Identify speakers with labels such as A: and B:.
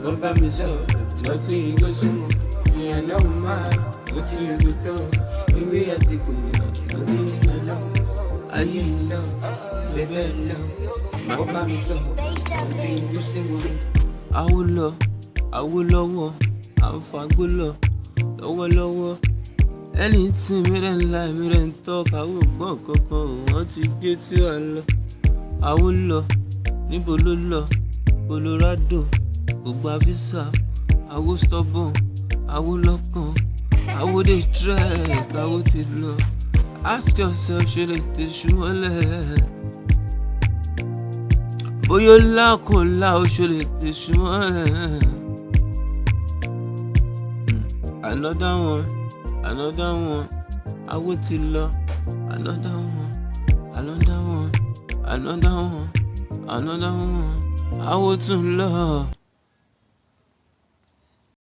A: Wọ́n bá mi sọ, lọ́tí igbó súnmọ́, ìyẹn náà máa, ó ti rí tó, ìwé àtìkù ìlọ, ó ti ń lọ, ayé ń lọ, bẹ́bẹ́ ń lọ, wọ́n bá mi sọ, lọ́tí igbó súnmọ́. Awólọ́wọ̀, à ń fagbó lọ, lọ́wọ́lọ́wọ́. Anything me then lie, me then talk, I will gbọ́n kankan, wọ́n ti gbé tí a lọ. Awólọ́, níbo ló lọ? Colorado, kò gba visa. Awó stubborn, Awólọ́kàn, Awó dey trek, Awó ti lọ. Ask yourself, ṣe lè tẹ̀sù mọ́lẹ̀? Bóyá ọlá kò lá, ó ṣe lè tẹ̀sù mọ́lẹ̀? Another one, Awó ti lọ. Another one, Awó tún lọ.